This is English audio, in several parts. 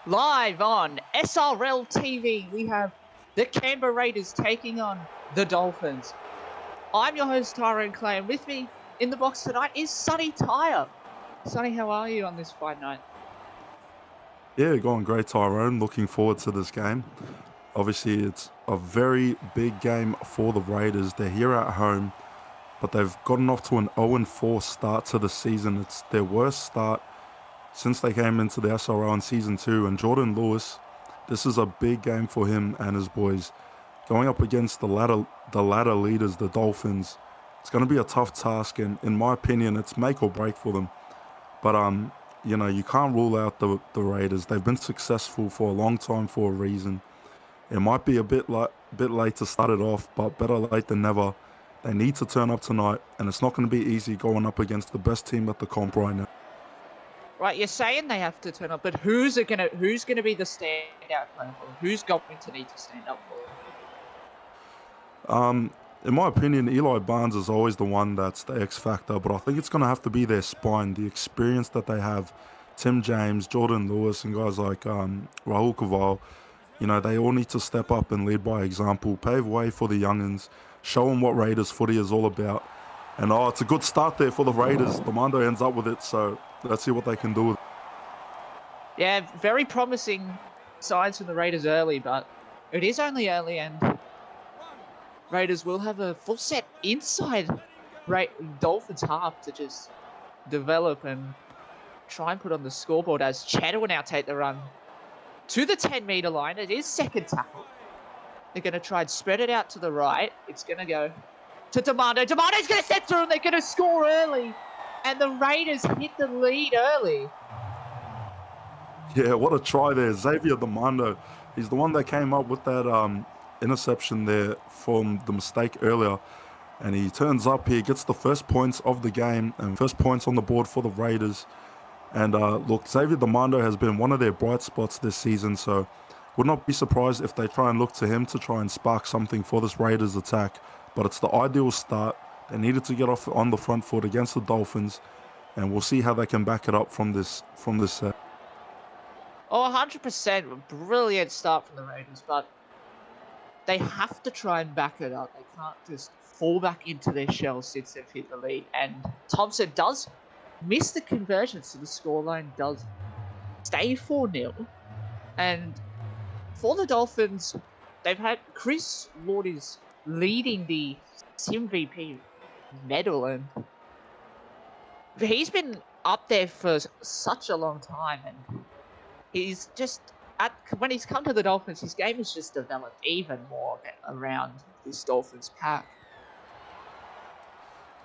Live on SRL TV, we have the Canberra Raiders taking on the Dolphins. I'm your host, Tyrone Clay, and with me in the box tonight is Sonny Tyre. Sonny, how are you on this fine night? Yeah, going great, Tyrone. Looking forward to this game. Obviously, it's a very big game for the Raiders. They're here at home, but they've gotten off to an 0-4 start to the season. It's their worst start since they came into the SRL in Season 2. And Jordan Lewis, this is a big game for him and his boys. Going up against the ladder leaders, the Dolphins, it's going to be a tough task, and in my opinion, it's make or break for them. But you can't rule out the Raiders. They've been successful for a long time for a reason. It might be a bit late to start it off, but better late than never. They need to turn up tonight, and it's not going to be easy going up against the best team at the comp right now. Right, you're saying they have to turn up, but who's gonna be the standout player for them? Who's going to need to stand up for them? In my opinion, Eli Barnes is always the one that's the X factor, but I think it's going to have to be their spine, the experience that they have. Tim James, Jordan Lewis, and guys like Rahul Kaval. You know, they all need to step up and lead by example, pave way for the youngins, show them what Raiders footy is all about. And it's a good start there for the Raiders. Mondo ends up with it, so let's see what they can do with it. Yeah, very promising signs from the Raiders early, but it is only early, and Raiders will have a full set inside Dolphins half to just develop and try and put on the scoreboard as Cheddar will now take the run to the 10-meter line. It is second tackle. They're going to try and spread it out to the right. It's going to go to Demando. Demando's going to set through and they're going to score early. And the Raiders hit the lead early. Yeah, what a try there. Xavier Demando. He's the one that came up with that interception there from the mistake earlier. And he turns up here, gets the first points of the game and first points on the board for the Raiders. And look, Xavier Demando has been one of their bright spots this season, so would not be surprised if they try and look to him to try and spark something for this Raiders attack. But it's the ideal start. They needed to get off on the front foot against the Dolphins, and we'll see how they can back it up from this set. Oh, 100%. Brilliant start from the Raiders, but they have to try and back it up. They can't just fall back into their shell since they've hit the lead. And Thompson does miss the conversion, so the scoreline does stay 4-0. And for the Dolphins, they've had Chris Lord is leading the SimVP medal, and he's been up there for such a long time, and he's just when he's come to the Dolphins, his game has just developed even more around this Dolphins pack.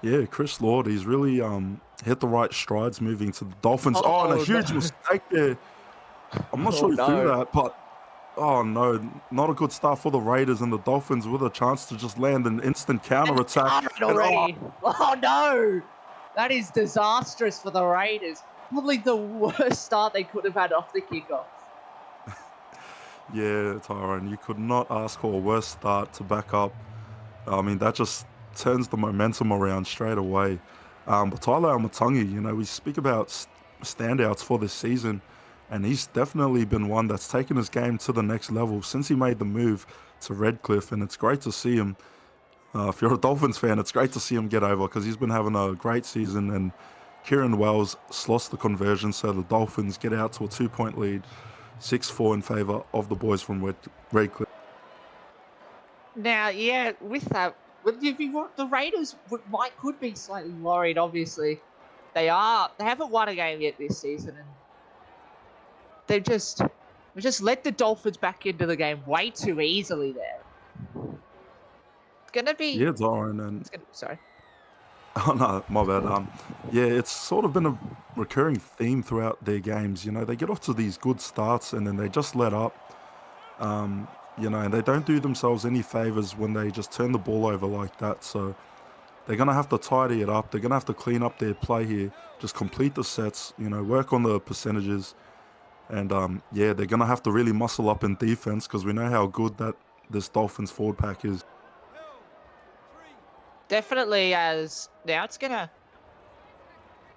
Yeah, Chris Lord, he's really hit the right strides moving to the Dolphins. And a huge mistake there. I'm not sure he threw that, but oh no, not a good start for the Raiders, and the Dolphins with a chance to just land an instant counter attack. Already. Oh no, that is disastrous for the Raiders. Probably the worst start they could have had off the kickoff. Yeah, Tyrone, you could not ask for a worse start to back up. I mean, that just turns the momentum around straight away. But Tyler Almatungi, you know, we speak about standouts for this season, and he's definitely been one that's taken his game to the next level since he made the move to Redcliffe, and it's great to see him. If you're a Dolphins fan, it's great to see him get over because he's been having a great season, and Kieran Wells lost the conversion, so the Dolphins get out to a 2-point lead, 6-4 in favour of the boys from Redcliffe. Now, yeah, with that, the Raiders could be slightly worried. Obviously, they haven't won a game yet this season, and they've just let the Dolphins back into the game way too easily there. It's gonna be Darren, and sorry. Oh no, my bad. Yeah, it's sort of been a recurring theme throughout their games. You know, they get off to these good starts and then they just let up. And they don't do themselves any favors when they just turn the ball over like that. So they're gonna have to tidy it up. They're gonna have to clean up their play here, just complete the sets. You know, work on the percentages, and they're gonna have to really muscle up in defense because we know how good that this Dolphins forward pack is. Definitely, as now it's going to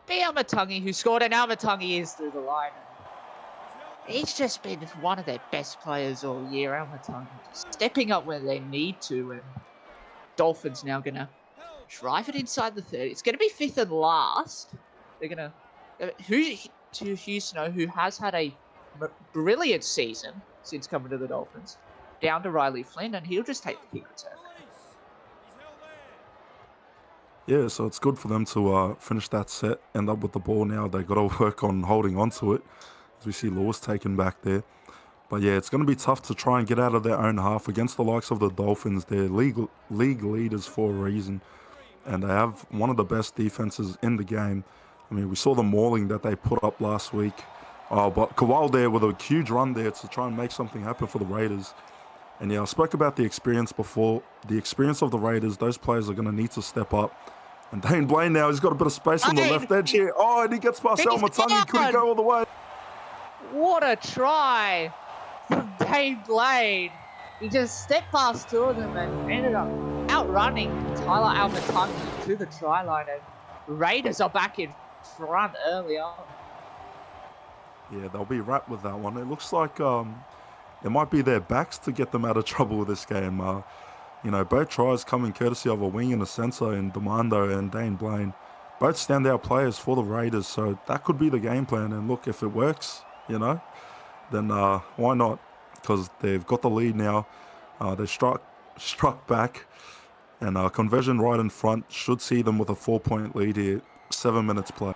be Almatungi who scored, and Almatungi is through the line. He's just been one of their best players all year, Almatangi, just stepping up where they need to, and Dolphins now going to drive it inside the 30. It's going to be fifth and last. They're going to Houston, who has had a brilliant season since coming to the Dolphins, down to Riley Flynn, and he'll just take the kick return. Yeah, so it's good for them to finish that set, end up with the ball now. They got to work on holding on to it, as we see Lewis taken back there. But yeah, it's going to be tough to try and get out of their own half against the likes of the Dolphins. They're league leaders for a reason, and they have one of the best defenses in the game. I mean, we saw the mauling that they put up last week. But Kowal there with a huge run there to try and make something happen for the Raiders. And yeah, I spoke about the experience before. The experience of the Raiders, those players are going to need to step up. And Dane Blaine now, he's got a bit of space on the left edge here. Oh, and he gets past Almatangi. Could he go all the way? What a try from Dane Blaine. He just stepped past two of them and ended up outrunning Tyler Almatangi to the try line. And Raiders are back in front early on. Yeah, they'll be wrapped with that one. It looks like it might be their backs to get them out of trouble with this game. Both tries coming courtesy of a wing and a centre in Demando and Dane Blaine. Both standout players for the Raiders, so that could be the game plan. And look, if it works, then why not? Because they've got the lead now. They struck back, and conversion right in front should see them with a 4-point lead here. 7 minutes play.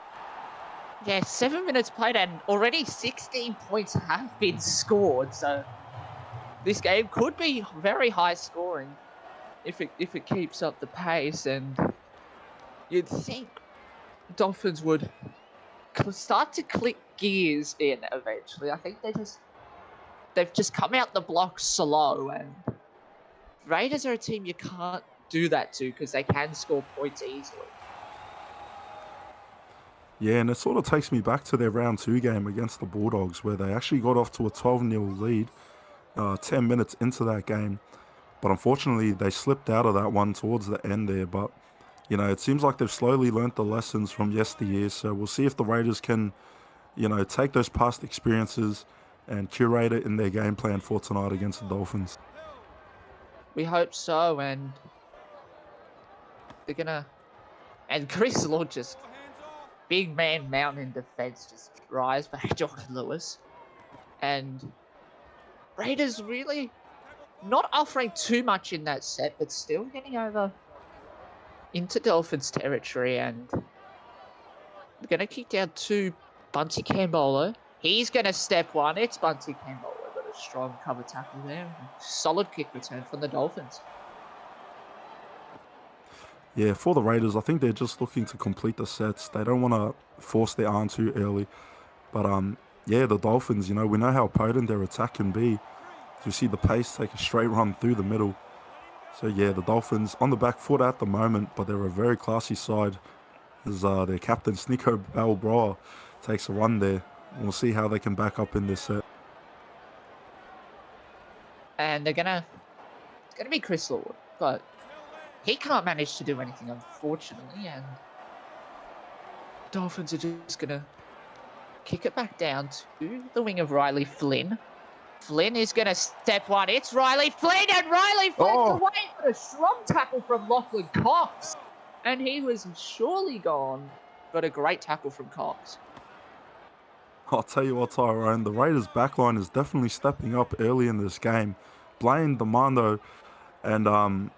Yeah, 7 minutes played, and already 16 points have been scored. So this game could be very high scoring if it keeps up the pace. And you'd think Dolphins would start to click gears in eventually. I think they've just come out the block slow, and Raiders are a team you can't do that to because they can score points easily. Yeah, and it sort of takes me back to their round 2 game against the Bulldogs, where they actually got off to a 12-0 lead 10 minutes into that game. But unfortunately, they slipped out of that one towards the end there. But, it seems like they've slowly learnt the lessons from yesteryear. So we'll see if the Raiders can, take those past experiences and curate it in their game plan for tonight against the Dolphins. We hope so, and they're going to... And Chris Lord just... Big man mountain in defense just drives back Jordan Lewis. And Raiders really not offering too much in that set, but still getting over into Dolphins territory. And we're going to kick down to Bunty Cambolo. He's going to step one. It's Bunty Cambolo, but a strong cover tackle there. Solid kick return from the Dolphins. Yeah, for the Raiders, I think they're just looking to complete the sets. They don't want to force their arm too early. But, the Dolphins, we know how potent their attack can be. You see the pace take a straight run through the middle. So, yeah, the Dolphins on the back foot at the moment, but they're a very classy side. As their captain, Sneeko Balbroa, takes a run there. And we'll see how they can back up in this set. And it's going to be Chris Lord, but he can't manage to do anything, unfortunately, and Dolphins are just going to kick it back down to the wing of Riley Flynn. Flynn is going to step one. It's Riley Flynn, and Riley Flynn's away for a strong tackle from Lachlan Cox. And he was surely gone, but a great tackle from Cox. I'll tell you what, Tyrone, the Raiders' backline is definitely stepping up early in this game. Blaine, Demando, and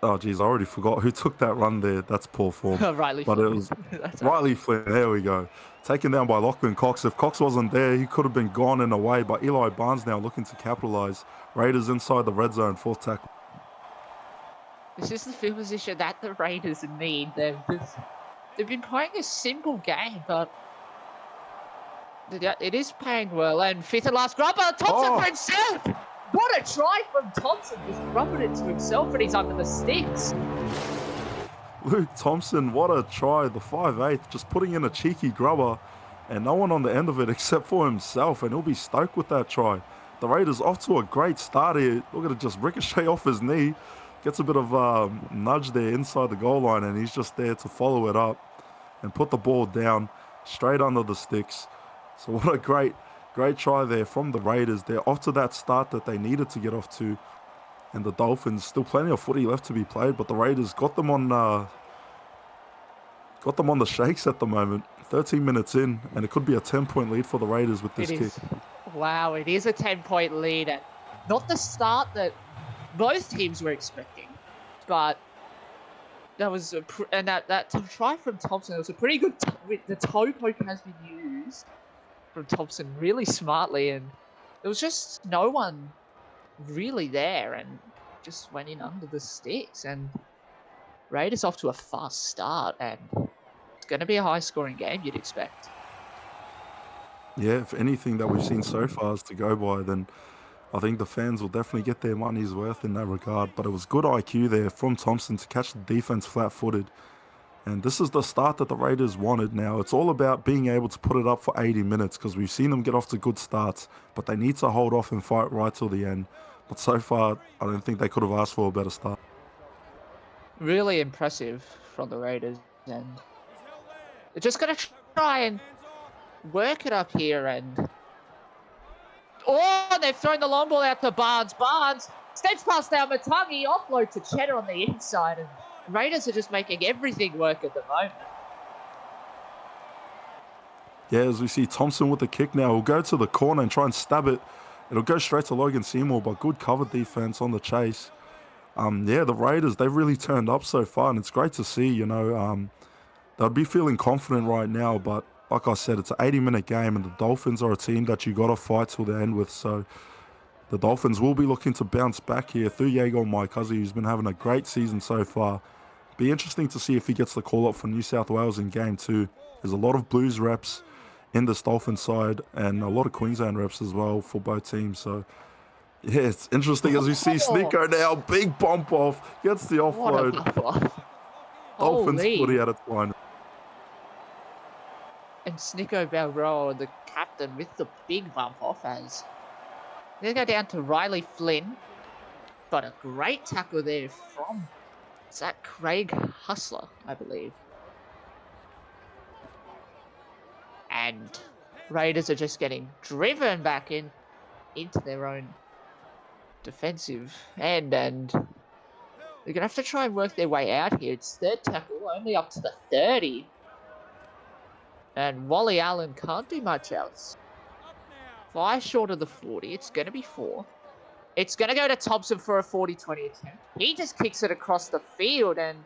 oh, geez, I already forgot who took that run there. That's poor form. Riley But Flynn. it was Riley Flynn. There we go. Taken down by Lachlan Cox. If Cox wasn't there, he could have been gone in a way. But Eli Barnes now looking to capitalize. Raiders inside the red zone, 4th tackle. This is the field position that the Raiders need. They've been playing a simple game, but it is paying well. And 5th and last grubber, Thompson for himself. What a try from Thompson. Just grubbing it to himself, and he's under the sticks. Luke Thompson, what a try. The 5'8", just putting in a cheeky grubber, and no one on the end of it except for himself, and he'll be stoked with that try. The Raiders off to a great start here. Look at it just ricochet off his knee. Gets a bit of nudge there inside the goal line, and he's just there to follow it up and put the ball down straight under the sticks. So what a great Great try there from the Raiders. They're off to that start that they needed to get off to. And the Dolphins, still plenty of footy left to be played, but the Raiders got them on the shakes at the moment. 13 minutes in, and it could be a 10-point lead for the Raiders with this It kick. is. Wow, it is a 10-point lead. And not the start that both teams were expecting, but that was that try from Thompson. It was a pretty good. The toe poke has been used from Thompson really smartly, and there was just no one really there, and just went in under the sticks. And Raiders off to a fast start, and it's going to be a high-scoring game, you'd expect. Yeah, if anything that we've seen so far is to go by, then I think the fans will definitely get their money's worth in that regard. But it was good IQ there from Thompson to catch the defense flat-footed. And this is the start that the Raiders wanted now. It's all about being able to put it up for 80 minutes because we've seen them get off to good starts, but they need to hold off and fight right till the end. But so far, I don't think they could have asked for a better start. Really impressive from the Raiders, and they're just going to try and work it up here. And they've thrown the long ball out to Barnes. Barnes steps past our Matangi, offload to Cheddar on the inside, and Raiders are just making everything work at the moment. Yeah, as we see Thompson with the kick now, he'll go to the corner and try and stab it. It'll go straight to Logan Seymour, but good cover defense on the chase. Yeah, the Raiders, they've really turned up so far, and it's great to see, they'll be feeling confident right now, but like I said, it's an 80-minute game, and the Dolphins are a team that you got to fight till the end with, so the Dolphins will be looking to bounce back here through Jaeger Maikazi, who's been having a great season so far. Be interesting to see if he gets the call-up for New South Wales in Game 2. There's a lot of Blues reps in this Dolphins side, and a lot of Queensland reps as well for both teams, so yeah, it's interesting as we see Sneeko now, big bump off, gets the offload. Dolphins footy at its finest. And Sneeko Balroa, the captain, with the big bump off as they go down to Riley Flynn. But a great tackle there from Zach Craig Hustler, I believe. And Raiders are just getting driven back into their own defensive end, and they're going to have to try and work their way out here. It's third tackle, only up to the 30. And Wally Allen can't do much else. 5 short of the 40. It's going to be 4. It's going to go to Thompson for a 40-20 attempt. He just kicks it across the field, and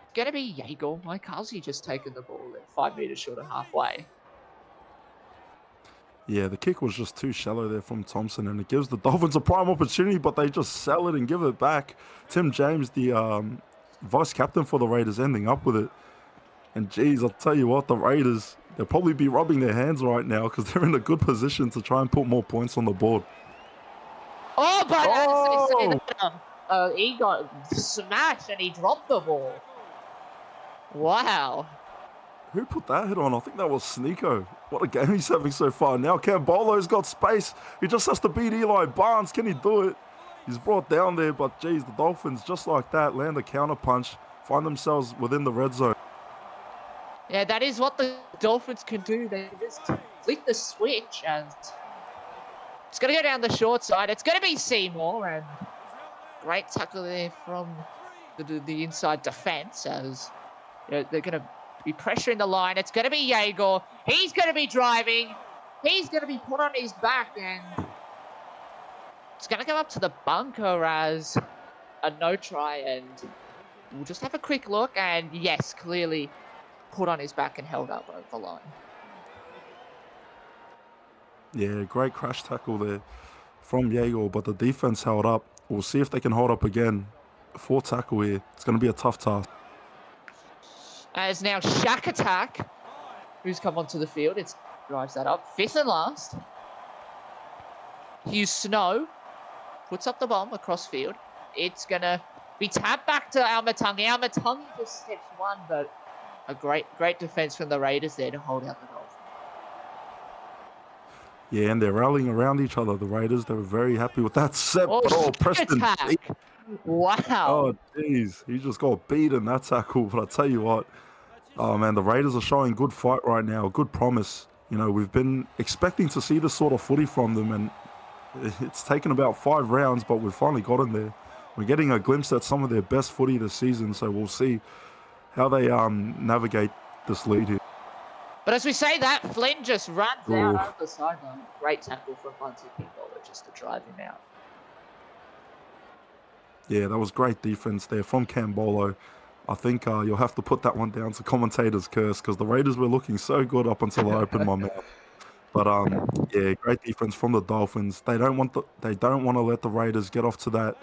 it's going to be Jaeger Maikazi just taking the ball at 5 meters short of halfway. Yeah, the kick was just too shallow there from Thompson, and it gives the Dolphins a prime opportunity, but they just sell it and give it back. Tim James, the vice captain for the Raiders, ending up with it. And geez, I'll tell you what, the Raiders, they'll probably be rubbing their hands right now because they're in a good position to try and put more points on the board. Oh, but he got smashed and he dropped the ball. Wow. Who put that hit on? I think that was Sneeko. What a game he's having so far. Now Cambolo's got space. He just has to beat Eli Barnes. Can he do it? He's brought down there, but geez, the Dolphins, just like that, land a counter punch, find themselves within the red zone. Yeah, that is what the Dolphins can do. They just flick the switch, and it's going to go down the short side. It's going to be Seymour, and great tackle there from the inside defense as they're going to be pressuring the line. It's going to be Jaeger. He's going to be driving. He's going to be put on his back, and it's going to go up to the bunker as a no try, and we'll just have a quick look, and yes, clearly put on his back and held up over the line. Yeah, great crash tackle there from Jaeger, but the defense held up. We'll see if they can hold up again. 4 tackle here. It's going to be a tough task. As now Shack Attack, who's come onto the field, it drives that up. 5th and last. Hugh Snow puts up the bomb across field. It's going to be tapped back to Almatangi. Almatangi just steps one, but a great defense from the Raiders there to hold out the Dolphins. Yeah, and they're rallying around each other, the Raiders. They were very happy with that set. Oh, Preston. Wow. Oh, jeez. He just got beat in that tackle. But I tell you what, oh, man, the Raiders are showing good fight right now, good promise. You know, we've been expecting to see this sort of footy from them, and it's taken about 5 rounds, but we've finally gotten there. We're getting a glimpse at some of their best footy this season, so we'll see how they navigate this lead here. But as we say that, Flynn just runs Ooh. out over the sideline. Great tackle from Bunty Kingola just to drive him out. Yeah, that was great defense there from Cambolo. I think you'll have to put that one down to commentator's curse because the Raiders were looking so good up until I opened my mouth. But yeah, great defense from the Dolphins. They don't want to let the Raiders get off to that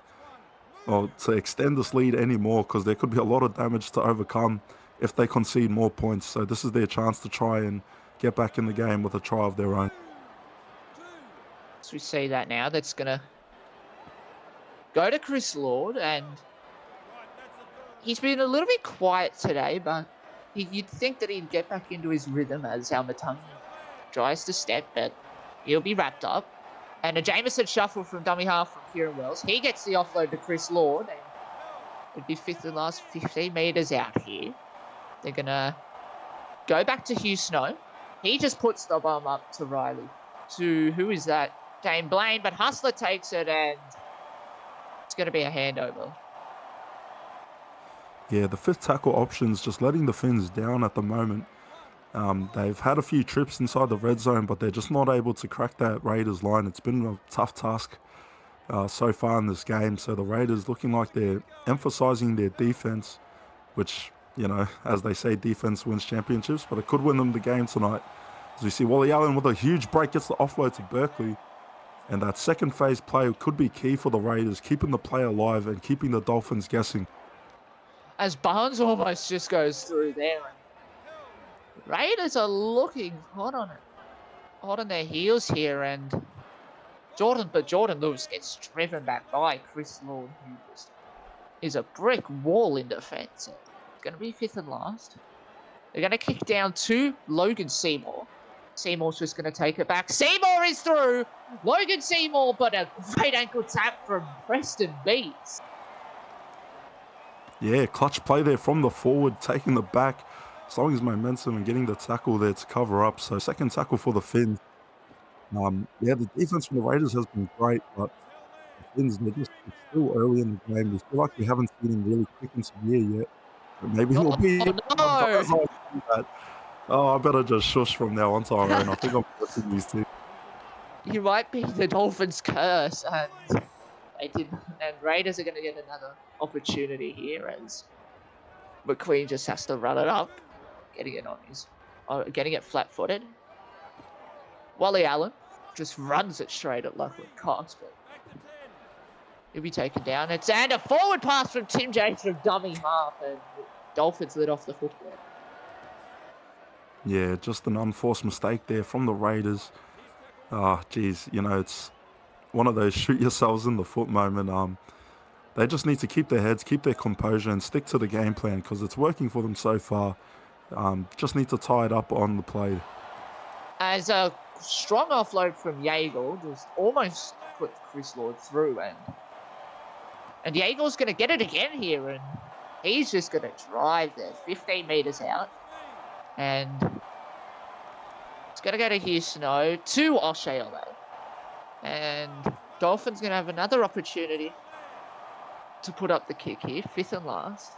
or to extend this lead anymore because there could be a lot of damage to overcome if they concede more points. So this is their chance to try and get back in the game with a try of their own. So we see that now. That's gonna go to Chris Lord, and he's been a little bit quiet today, but you'd think that he'd get back into his rhythm as Almatungi tries to step, but he'll be wrapped up. And a Jameson shuffle from dummy half from Kieran Wells. He gets the offload to Chris Lord, and it'd be fifth and last 15 metres out here. They're going to go back to Hugh Snow. He just puts the bomb up to Riley. To, who is that? Dane Blaine, but Hustler takes it, and it's going to be a handover. Yeah, the fifth tackle option's just letting the Finns down at the moment. They've had a few trips inside the red zone, but they're just not able to crack that Raiders line. It's been a tough task so far in this game. So the Raiders looking like they're emphasizing their defense, which, you know, as they say, defense wins championships, but it could win them the game tonight. As we see Wally Allen with a huge break gets the offload to Berkeley. And that second phase play could be key for the Raiders, keeping the play alive and keeping the Dolphins guessing. As Barnes almost just goes through there. Raiders are looking hot on their heels here, and Jordan Lewis gets driven back by Chris Lord, who is a brick wall in defence. It's going to be fifth and last. They're going to kick down to Logan Seymour. Seymour's just going to take it back. Seymour is through. Logan Seymour, but a great ankle tap from Preston Beats. Yeah, clutch play there from the forward, taking the back, slowing his momentum and getting the tackle there to cover up. So second tackle for the Finns. Yeah, the defense from the Raiders has been great, but the Finns, it's still early in the game. We feel like we haven't seen him really kick into gear yet. But maybe he'll be. No. Oh, I better just shush from now on, Tyrone. I think I'm watching these two. He might be the Dolphins' curse, and Raiders are going to get another opportunity here as McQueen just has to run it up, getting it flat-footed. Wally Allen just runs it straight at Lachlan Cox, but he'll be taken down. And a forward pass from Tim James from dummy half, and Dolphins lit off the hook there. Yeah, just an unforced mistake there from the Raiders. Geez, you know, it's one of those shoot yourselves in the foot moment. They just need to keep their heads, keep their composure, and stick to the game plan because it's working for them so far. Just need to tie it up on the play. As a strong offload from Yeagle just almost put Chris Lord through, and Yeagle's going to get it again here, and he's just going to drive there 15 metres out. And it's going to go to Hugh Snow, to O'Shea. And Dolphins going to have another opportunity to put up the kick here, fifth and last.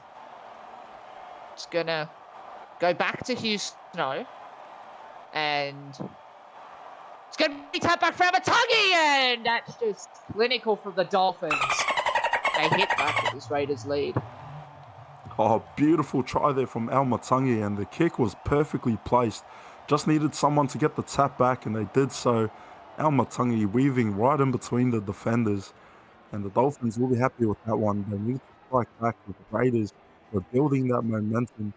It's going to go back to Hugh Snow. And it's going to be tapped back for Amatangi, and that's just clinical from the Dolphins. They hit back at this Raiders lead. Oh, beautiful try there from Almatungi, and the kick was perfectly placed. Just needed someone to get the tap back, and they did so. Almatungi weaving right in between the defenders, and the Dolphins will be happy with that one. They need to strike back with the Raiders. They're building that momentum,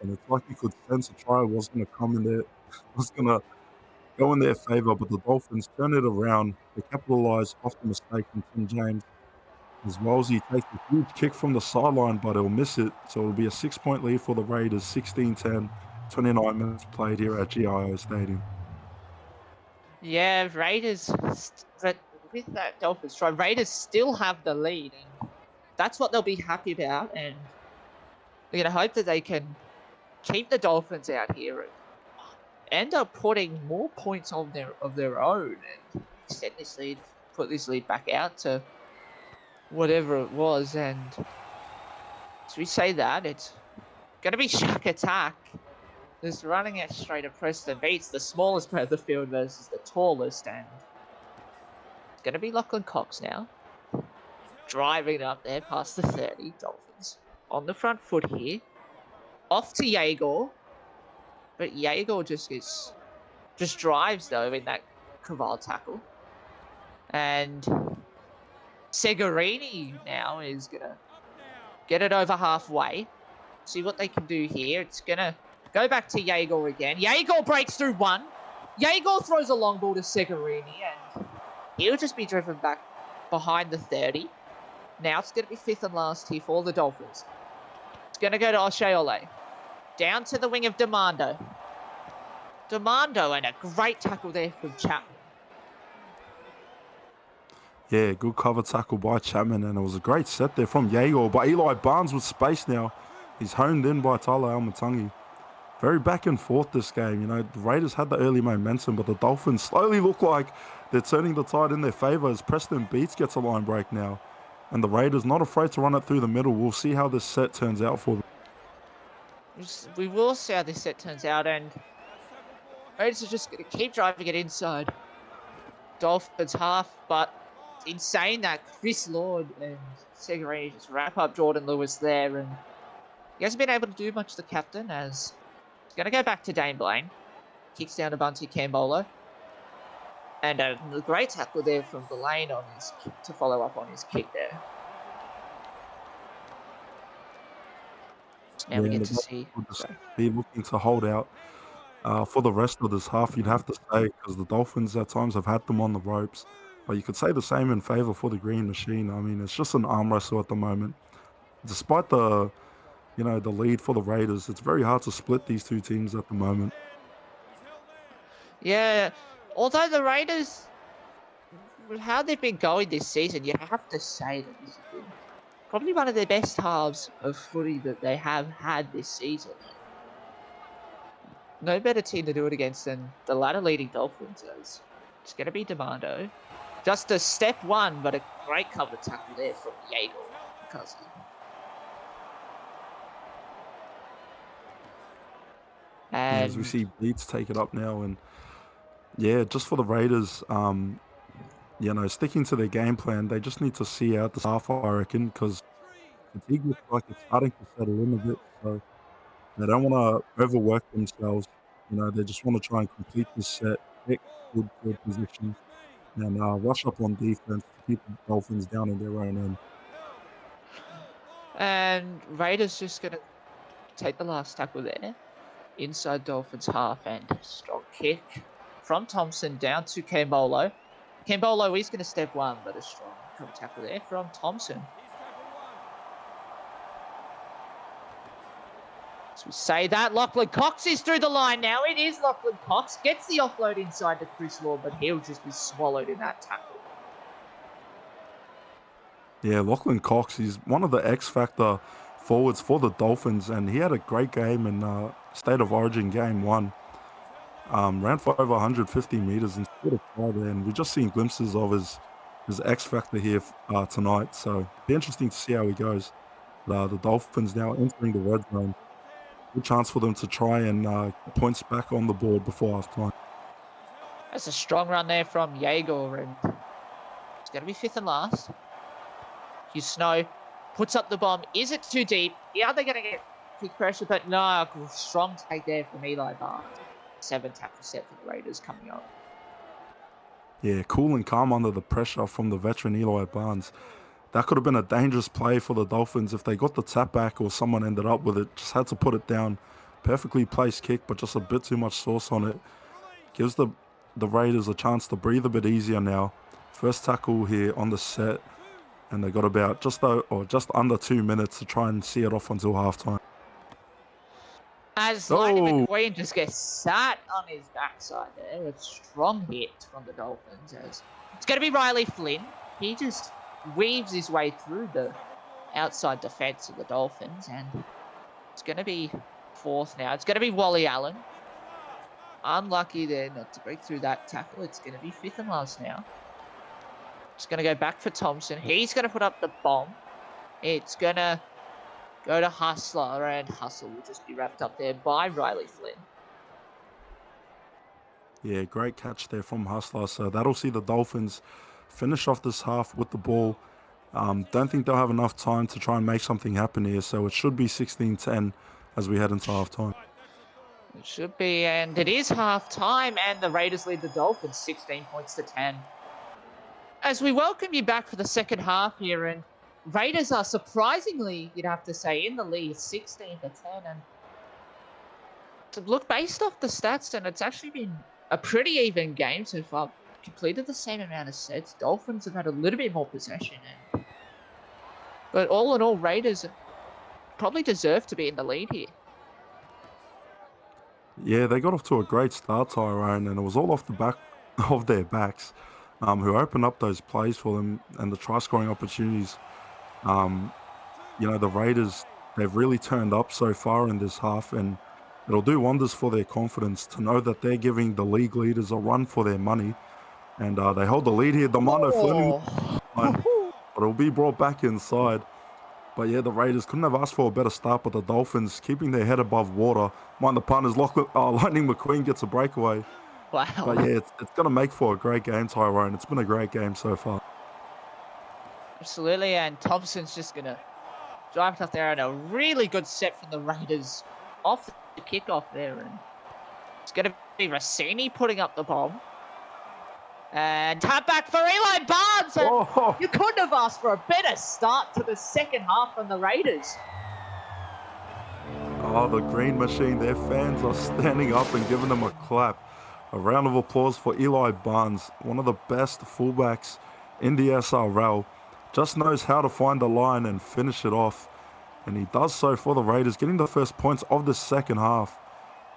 and it's like you could sense a try was going to come in there, was going to go in their favor, but the Dolphins turn it around. They capitalize off the mistake from Tim James. As well as he takes a huge kick from the sideline, but he'll miss it. So it'll be a 6-point lead for the Raiders, 16-10, 29 minutes played here at GIO Stadium. Yeah, Raiders, with that Dolphins try, Raiders still have the lead, and that's what they'll be happy about, and they're going to hope that they can keep the Dolphins out here. end up putting more points on of their own and extend this lead, put this lead back out to whatever it was. And as we say that, it's going to be Shack Attack. Just running it straight at Preston Beats, the smallest player of the field versus the tallest, and it's going to be Lachlan Cox now. Driving up there past the 30, Dolphins. On the front foot here. Off to Jaegor. But Jaegor just drives though in that Craval tackle. And Segarini now is going to get it over halfway. See what they can do here. It's going to go back to Jaegor again. Jaegor breaks through one. Jaegor throws a long ball to Segarini, and he'll just be driven back behind the 30. Now it's going to be fifth and last here for the Dolphins. It's going to go to Osheole. Down to the wing of Demando. Demando, and a great tackle there from Chapman. Yeah, good cover tackle by Chapman, and it was a great set there from Jaegor. But Eli Barnes with space now. He's honed in by Tyler Almatangi. Very back and forth this game. You know, the Raiders had the early momentum, but the Dolphins slowly look like they're turning the tide in their favour as Preston Beats gets a line break now. And the Raiders not afraid to run it through the middle. We'll see how this set turns out for them. We will see how this set turns out, and Raiders are just going to keep driving it inside Dolphins half, but it's insane that Chris Lord and Segarini just wrap up Jordan Lewis there, and he hasn't been able to do much, the captain, as he's going to go back to Dane Blaine. Kicks down to Bunty Cambolo. And a great tackle there from Blaine on his kick to follow up on his kick there. Now we get to see. Be looking to hold out for the rest of this half, you'd have to say, because the Dolphins at times have had them on the ropes. But you could say the same in favour for the Green Machine. I mean, it's just an arm wrestle at the moment. Despite the lead for the Raiders, it's very hard to split these two teams at the moment. Yeah, although the Raiders, how they've been going this season, you have to say that this has been probably one of their best halves of footy that they have had this season. No better team to do it against than the ladder leading Dolphins. It's going to be Demando. Just a step one, but a great cover tackle there from Jaegor. And as we see Beats take it up now, and yeah, just for the Raiders, sticking to their game plan, they just need to see out the half, I reckon, because fatigue looks like it's starting to settle in a bit. So they don't want to overwork themselves. They just want to try and complete this set, get good field position, and rush up on defense to keep the Dolphins down in their own end. And Raiders just going to take the last tackle there. Inside Dolphins half, and strong kick from Thompson down to Cambolo. Cambolo is going to step one, but a strong tackle there from Thompson. As we say that, Lachlan Cox is through the line now. It is Lachlan Cox. Gets the offload inside to Chris Law, but he'll just be swallowed in that tackle. Yeah, Lachlan Cox, he's one of the X-Factor forwards for the Dolphins, and he had a great game in State of Origin Game 1. Ran for over 150 metres and scored a try there, and we've just seen glimpses of his X-Factor here tonight, so be interesting to see how he goes. The Dolphins now entering the red zone. Good chance for them to try and get points back on the board before half-time. That's a strong run there from Jaegor, and it's going to be fifth and last. Hugh Snow puts up the bomb. Is it too deep? Yeah, they're going to get quick pressure, but no, strong take there from Eli Barnes. 7 tackle set for the Raiders coming up. Yeah, cool and calm under the pressure from the veteran Eli Barnes. That could have been a dangerous play for the Dolphins if they got the tap back or someone ended up with it. Just had to put it down. Perfectly placed kick, but just a bit too much sauce on it. Gives the Raiders a chance to breathe a bit easier now. First tackle here on the set. And they got about just under 2 minutes to try and see it off until halftime. As Lightning McQueen just gets sat on his backside there. A strong hit from the Dolphins. As it's going to be Riley Flynn. He just weaves his way through the outside defence of the Dolphins. And it's going to be fourth now. It's going to be Wally Allen. Unlucky there not to break through that tackle. It's going to be 5th and last now. It's going to go back for Thompson. He's going to put up the bomb. It's going to go to Hustler, and Hustle will just be wrapped up there by Riley Flynn. Yeah, great catch there from Hustler. So that'll see the Dolphins finish off this half with the ball. Don't think they'll have enough time to try and make something happen here. So it should be 16-10 as we head into halftime. It should be, and it is half time, and the Raiders lead the Dolphins 16 points to 10. As we welcome you back for the second half here, and Raiders are surprisingly, you'd have to say, in the lead 16 to 10. And to look based off the stats, and it's actually been a pretty even game so far. Completed the same amount of sets. Dolphins have had a little bit more possession, but all in all, Raiders probably deserve to be in the lead here. Yeah, they got off to a great start, Tyrone, and it was all off the back of their backs, who opened up those plays for them and the try-scoring opportunities. The Raiders, they've really turned up so far in this half, and it'll do wonders for their confidence to know that they're giving the league leaders a run for their money. And they hold the lead here. Demando Flynn, but it'll be brought back inside. But yeah, the Raiders couldn't have asked for a better start, but the Dolphins keeping their head above water. Mind the punters, Lightning McQueen gets a breakaway. Wow. But yeah, it's going to make for a great game, Tyrone. It's been a great game so far. Absolutely, and Thompson's just going to drive it up there, and a really good set from the Raiders off the kickoff there. And it's going to be Rossini putting up the bomb. And tap back for Eli Barnes. And you couldn't have asked for a better start to the second half from the Raiders. Oh, the Green Machine. Their fans are standing up and giving them a clap. A round of applause for Eli Barnes, one of the best fullbacks in the SRL. Just knows how to find the line and finish it off. And he does so for the Raiders, getting the first points of the second half.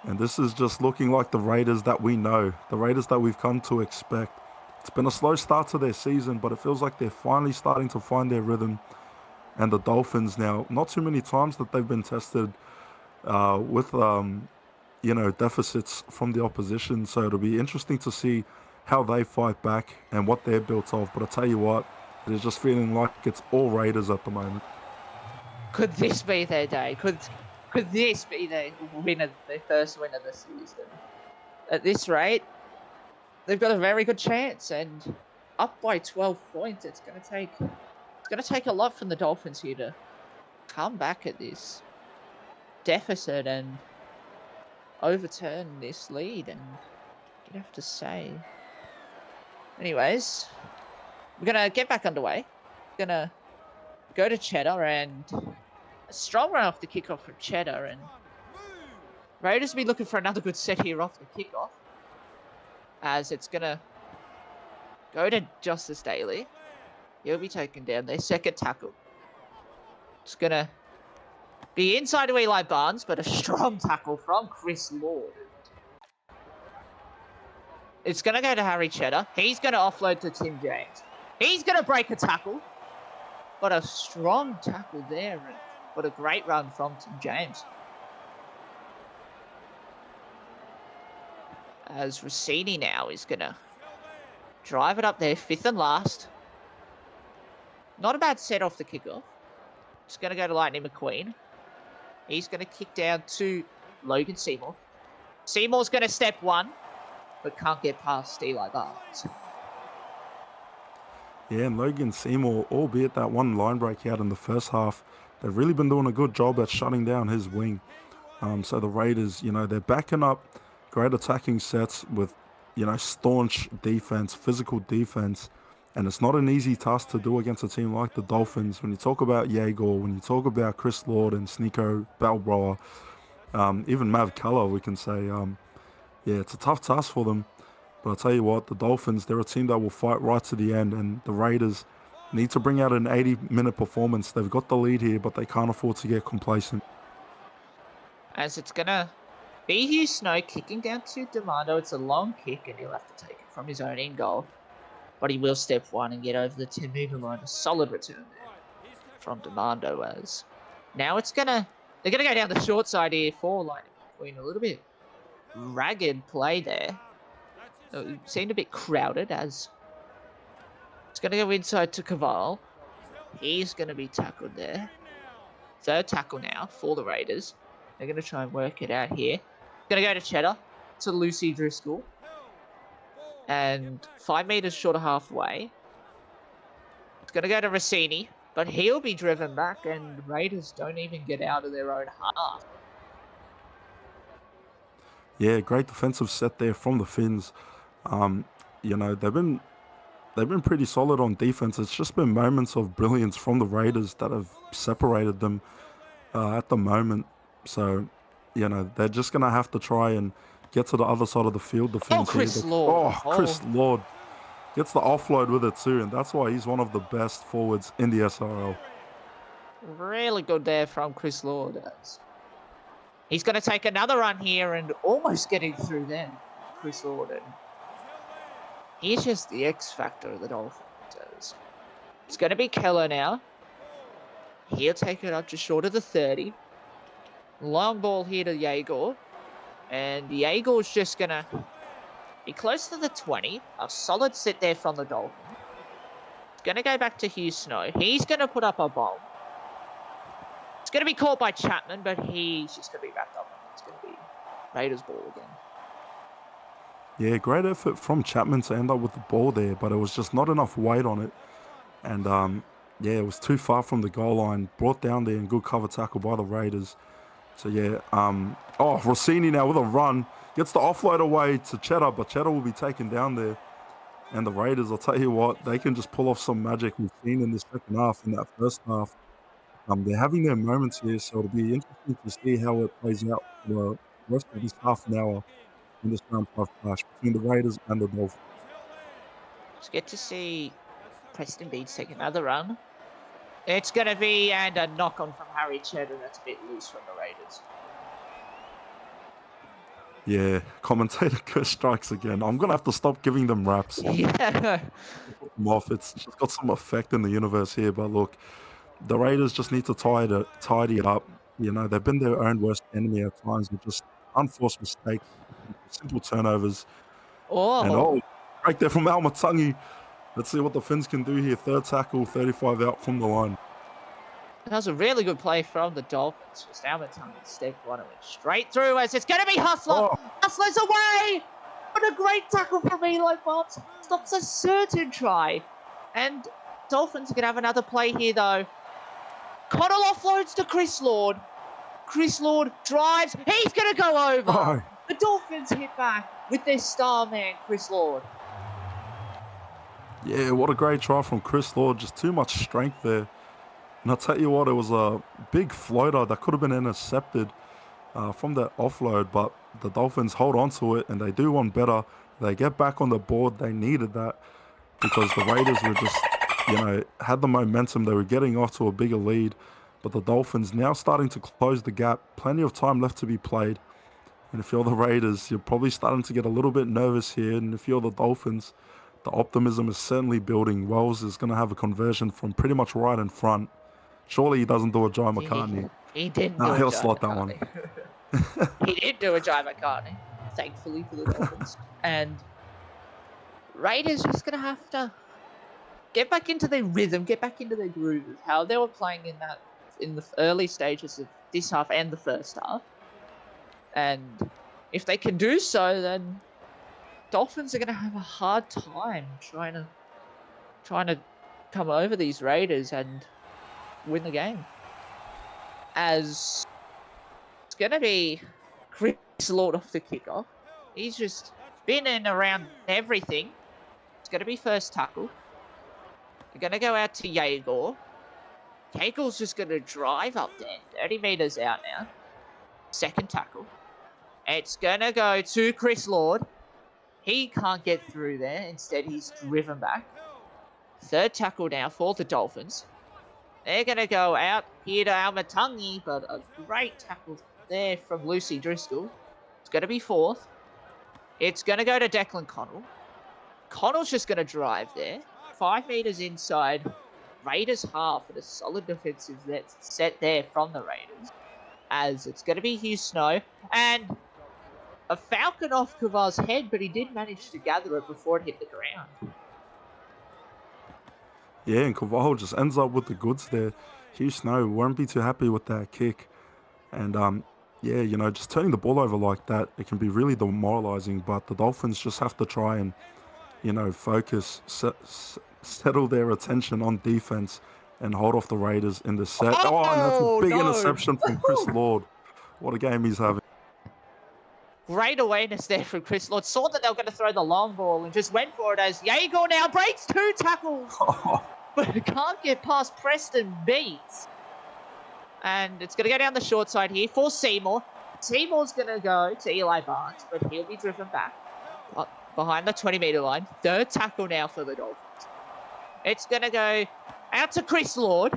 And this is just looking like the Raiders that we know, the Raiders that we've come to expect. It's been a slow start to their season, but it feels like they're finally starting to find their rhythm. And the Dolphins now, not too many times that they've been tested with, deficits from the opposition. So it'll be interesting to see how they fight back and what they're built of. But I tell you what, it is just feeling like it's all Raiders at the moment. Could this be their day? Could this be their first win of the season? At this rate, they've got a very good chance, and up by 12 points. It's going to take a lot from the Dolphins here to come back at this deficit and overturn this lead. And you'd have to say, anyways, we're going to get back underway. We're going to go to Cheddar, and a strong run off the kickoff from Cheddar, and Raiders will be looking for another good set here off the kickoff, as it's going to go to Justice Daly. He'll be taken down. Their second tackle. It's going to be inside to Eli Barnes, but a strong tackle from Chris Lord. It's going to go to Harry Cheddar. He's going to offload to Tim James. He's going to break a tackle. But a strong tackle there. But a great run from Tim James. As Rossini now is going to drive it up there, 5th and last. Not a bad set off the kickoff. It's going to go to Lightning McQueen. He's going to kick down to Logan Seymour. Seymour's going to step one, but can't get past Eli Barnes. Yeah, and Logan Seymour, albeit that one line break he had in the first half, they've really been doing a good job at shutting down his wing. So the Raiders, they're backing up great attacking sets with, staunch defense, physical defense. And it's not an easy task to do against a team like the Dolphins. When you talk about Jaeger, when you talk about Chris Lord and Sneeko Balbroa, even Mav Keller, we can say, it's a tough task for them. But I'll tell you what, the Dolphins, they're a team that will fight right to the end. And the Raiders need to bring out an 80-minute performance. They've got the lead here, but they can't afford to get complacent. As it's going to be Hugh Snow kicking down to Demando. It's a long kick, and he'll have to take it from his own end goal. But he will step one and get over the 10-metre line. A solid return there from Demando. As now they're going to go down the short side here for Lightning McQueen a little bit. ragged play there. It seemed a bit crowded as it's going to go inside to Caval. He's going to be tackled there. Third tackle now for the Raiders. They're going to try and work it out here. Going to go to Cheddar, to Lucy Driscoll. And 5 meters short of halfway. It's going to go to Rossini, but he'll be driven back, and Raiders don't even get out of their own half. Yeah, great defensive set there from the Finns. You know, they've been pretty solid on defense. It's just been moments of brilliance from the Raiders that have separated them at the moment. So, you know, they're just going to have to try and get to the other side of the field. The Finns Chris Lord. Chris Lord gets the offload with it too, and that's why he's one of the best forwards in the SRL. Really good there from Chris Lord. He's going to take another run here and almost getting through then, Chris Lord. And he's just the X factor of the Dolphins. It's going to be Keller now. He'll take it up just short of the 30. Long ball here to Yegor. And Yegor's just going to be close to the 20. A solid sit there from the Dolphins. It's going to go back to Hugh Snow. He's going to put up a bomb. It's going to be caught by Chapman, but he's just going to be backed up. It's going to be Raiders ball again. Yeah, great effort from Chapman to end up with the ball there, but it was just not enough weight on it. And, yeah, it was too far from the goal line. Brought down there and good cover tackle by the Raiders. So, yeah, Rossini now with a run. Gets the offload away to Cheddar, but Cheddar will be taken down there. And the Raiders, I'll tell you what, they can just pull off some magic we've seen in the second half, in that first half. They're having their moments here, so it'll be interesting to see how it plays out for the rest of this half an hour in this round 5 clash between the Raiders and the Dolphins. It's good to see Preston Beats take another run. It's going to be, and a knock on from Harry Cheddar. That's a bit loose from the Raiders. Yeah, commentator curse strikes again. I'm going to have to stop giving them raps. Yeah. It's just got some effect in the universe here, but look, the Raiders just need to tidy it up. You know, they've been their own worst enemy at times with just unforced mistakes, simple turnovers. And right there from Almatangi. Let's see what the Finns can do here. Third tackle, 35 out from the line. That was a really good play from the Dolphins. Just Almatangi stepped one and went straight through as it's going to be Hustler. Hustler's away. What a great tackle from Eli Bobs. Stops a certain try. And Dolphins are going to have another play here, though. Connell offloads to Chris Lord. Chris Lord drives. He's going to go over. The Dolphins hit back with their star man, Chris Lord. Yeah, what a great try from Chris Lord. Just too much strength there. And I'll tell you what, it was a big floater that could have been intercepted from that offload, but the Dolphins hold on to it, and they do one better. They get back on the board. They needed that because the Raiders were just, you know, had the momentum. They were getting off to a bigger lead, but the Dolphins now starting to close the gap. Plenty of time left to be played. And if you're the Raiders, you're probably starting to get a little bit nervous here. And if you're the Dolphins, the optimism is certainly building. Wells is going to have a conversion from pretty much right in front. Surely he doesn't do a Jai McCartney. He didn't do a he'll Jai slot McCartney. That one. He did do a Jai McCartney, thankfully for the Dolphins. And Raiders just going to have to get back into their rhythm, get back into their groove, how they were playing in the early stages of this half and the first half. And if they can do so, then Dolphins are going to have a hard time trying to come over these Raiders and win the game. As it's going to be Chris Lord off the kickoff. He's just been in around everything. It's going to be first tackle. They're going to go out to Yegor. Yegor's just going to drive up there, 30 meters out now. Second tackle. It's going to go to Chris Lord. He can't get through there. Instead, he's driven back. Third tackle now for the Dolphins. They're going to go out here to Almatangi, but a great tackle there from Lucy Driscoll. It's going to be fourth. It's going to go to Declan Connell. Connell's just going to drive there. 5 meters inside. Raiders half and a solid defensive set there from the Raiders. As it's going to be Hugh Snow. And a falcon off Kavar's head, but he did manage to gather it before it hit the ground. Yeah, and Cavallo just ends up with the goods there. Hugh Snow won't be too happy with that kick. And yeah, just turning the ball over like that, it can be really demoralizing. But the Dolphins just have to try and, focus, settle their attention on defense and hold off the Raiders in the set. Oh, and that's a Oh, big no. interception from Chris Lord. What a game he's having. Great awareness there from Chris Lord. Saw that they were going to throw the long ball and just went for it as Jaeger now breaks 2 tackles. But can't get past Preston Beats. And it's going to go down the short side here for Seymour. Seymour's going to go to Eli Barnes, but he'll be driven back behind the 20-meter line. 3rd tackle now for the Dolphins. It's going to go out to Chris Lord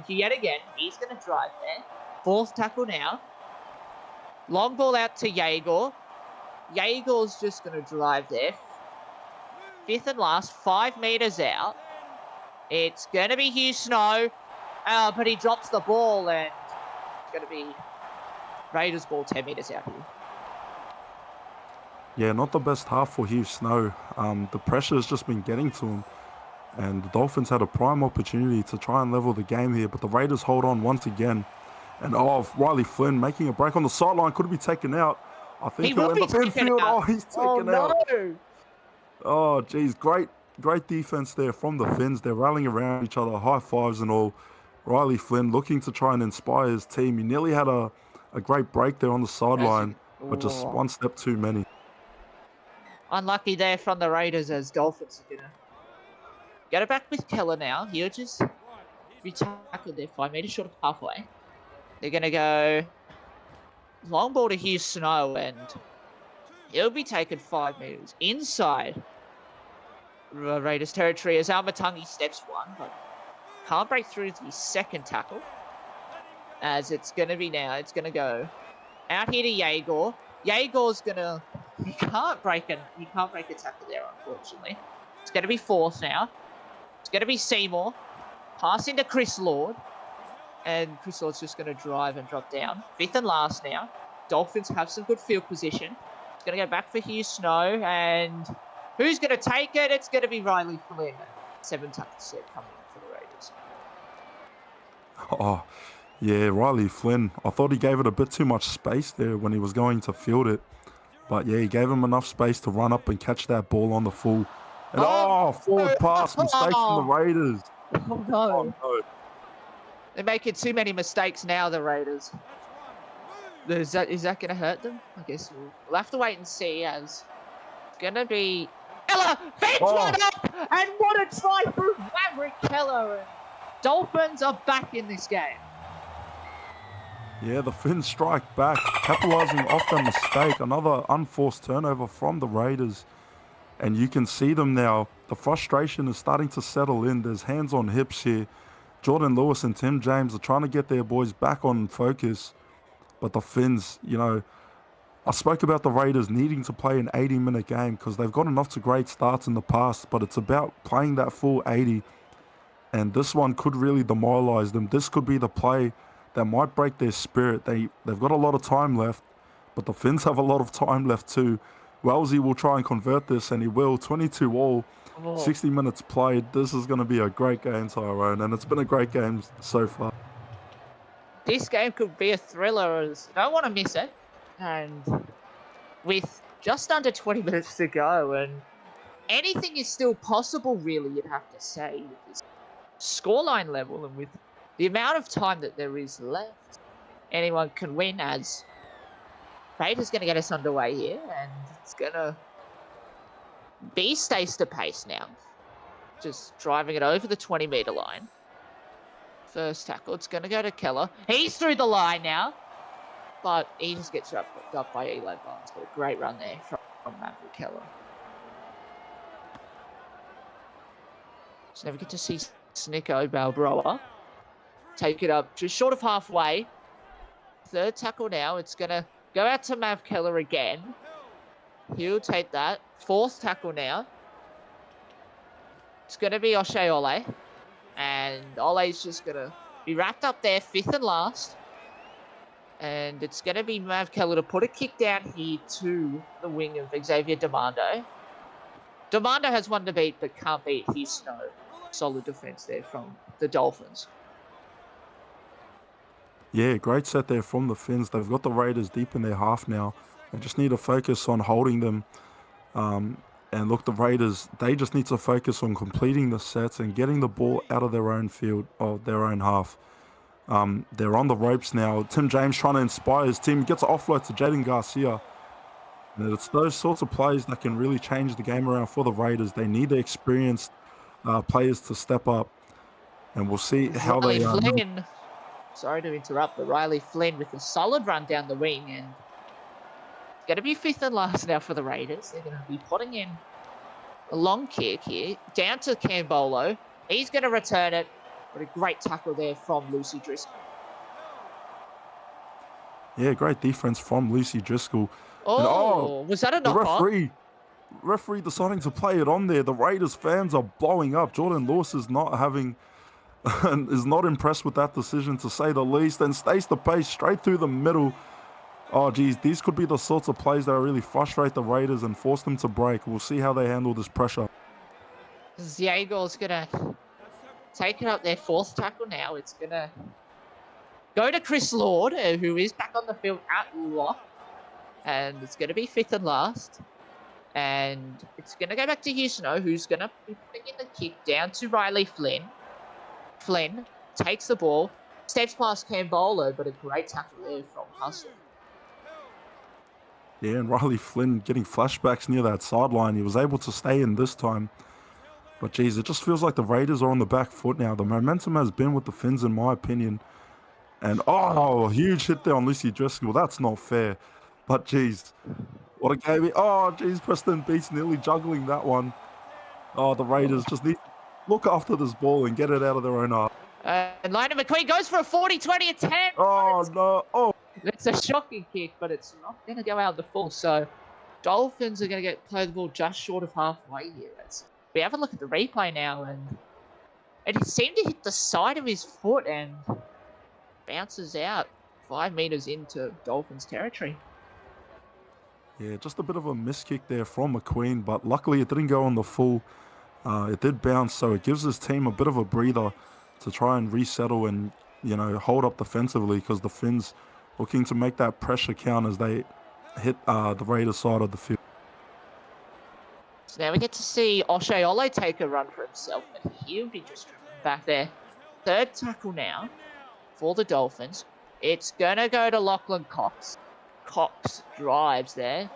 yet again. He's going to drive there. 4th tackle now. Long ball out to Jaeger. Jaeger's just going to drive there. 5th and last, 5 meters out. It's going to be Hugh Snow, but he drops the ball, and it's going to be Raiders ball 10 meters out here. Yeah, not the best half for Hugh Snow. The pressure has just been getting to him, and the Dolphins had a prime opportunity to try and level the game here, but the Raiders hold on once again. And Riley Flynn making a break on the sideline, could be taken out. I think he'll end up infield. Oh, he's taken out. Oh, geez, great defense there from the Finns. They're rallying around each other, high fives and all. Riley Flynn looking to try and inspire his team. He nearly had a great break there on the sideline, but just one step too many. Unlucky there from the Raiders as Dolphins are going to get it back with Keller now. He'll just be tackled there 5 meters short of halfway. They're going to go long ball to Hugh Snow, and he'll be taken 5 meters inside Raiders territory as Almatangi steps 1, but can't break through the 2nd tackle. As it's going to be now, it's going to go out here to Jaeger. Jaeger's going to, he can't break a tackle there, unfortunately. It's going to be 4th now. It's going to be Seymour. Passing to Chris Lord. And Chris Lord's just going to drive and drop down. 5th and last now. Dolphins have some good field position. It's going to go back for Hugh Snow. And who's going to take it? It's going to be Riley Flynn. 7 tackles set coming in for the Raiders. Oh, yeah, Riley Flynn. I thought he gave it a bit too much space there when he was going to field it. But yeah, he gave him enough space to run up and catch that ball on the full. And forward pass, mistake from the Raiders. Oh, no. They're making too many mistakes now, the Raiders. Is that going to hurt them? I guess we'll have to wait and see, as it's going to be... Keller! Fence one up! And what a try from Maverick Keller! And Dolphins are back in this game. Yeah, the Finns strike back, capitalizing off that mistake. Another unforced turnover from the Raiders. And you can see them now. The frustration is starting to settle in. There's hands on hips here. Jordan Lewis and Tim James are trying to get their boys back on focus. But the Finns, I spoke about the Raiders needing to play an 80-minute game because they've gotten off to great starts in the past, but it's about playing that full 80. And this one could really demoralize them. This could be the play that might break their spirit. They've got a lot of time left, but the Finns have a lot of time left too. Wellesley will try and convert this, and he will. 22 all, 60 minutes played. This is going to be a great game, Tyrone, and it's been a great game so far. This game could be a thriller, as I don't want to miss it. And with just under 20 minutes to go, and anything is still possible, really, you'd have to say, with this scoreline level and with the amount of time that there is left. Anyone can win, as Raiders going to get us underway here, and it's going to be Stace to pace now. Just driving it over the 20-meter line. First tackle, it's going to go to Keller. He's through the line now, but he just gets wrapped up by Eli Barnes. But a great run there from Maverick Keller. So now we get to see Snicko Balbroa take it up just short of halfway. 3rd tackle now. It's going to go out to Mav Keller again. He'll take that. 4th tackle now. It's going to be O'Shea Ole. And Ole's just going to be wrapped up there, 5th and last. And it's going to be Mav Keller to put a kick down here to the wing of Xavier Demando. Demando has one to beat, but can't beat his Snow. Solid defense there from the Dolphins. Yeah, great set there from the Finns. They've got the Raiders deep in their half now. They just need to focus on holding them. And look, the Raiders, they just need to focus on completing the sets and getting the ball out of their own field, or their own half. They're on the ropes now. Tim James trying to inspire his team. Gets an offload to Jaden Garcia. And it's those sorts of plays that can really change the game around for the Raiders. They need the experienced players to step up. And we'll see how Riley they... Flynn. Sorry to interrupt, but Riley Flynn with a solid run down the wing, and it's going to be 5th and last now for the Raiders. They're going to be putting in a long kick here, down to Cambolo. He's going to return it. What a great tackle there from Lucy Driscoll. Yeah, great defense from Lucy Driscoll. Oh, was that a knock-on? Referee deciding to play it on there. The Raiders fans are blowing up. Jordan Lewis is not impressed with that decision, to say the least, and stays the pace straight through the middle. Oh, geez, these could be the sorts of plays that really frustrate the Raiders and force them to break. We'll see how they handle this pressure. Ziegel's going to take it up their 4th tackle now. It's going to go to Chris Lord, who is back on the field at lock. And it's going to be 5th and last. And it's going to go back to Houston, who's going to be putting in the kick down to Riley Flynn. Flynn takes the ball, steps past Cambolo, but a great tackle there from Hustle. Yeah, and Riley Flynn getting flashbacks near that sideline. He was able to stay in this time. But, geez, it just feels like the Raiders are on the back foot now. The momentum has been with the Finns, in my opinion. And, a huge hit there on Lucy Driscoll. That's not fair. But, geez, what a game. Oh, geez, Preston Beats nearly juggling that one. Oh, the Raiders just need to look after this ball and get it out of their own half. And Lionel McQueen goes for a 40-20 attempt. Oh, no. Oh. It's a shocking kick, but it's not going to go out the full. So Dolphins are going to play the ball just short of halfway here. We have a look at the replay now, and it seemed to hit the side of his foot and bounces out 5 meters into Dolphins territory. Yeah, just a bit of a miss kick there from McQueen, but luckily it didn't go on the full. It did bounce, so it gives his team a bit of a breather to try and resettle and, hold up defensively, because the Finns looking to make that pressure count as they hit the Raiders side of the field. So now we get to see O'Shea Ole take a run for himself, but he'll be just driven back there. 3rd tackle now for the Dolphins. It's going to go to Lachlan Cox. Cox drives there.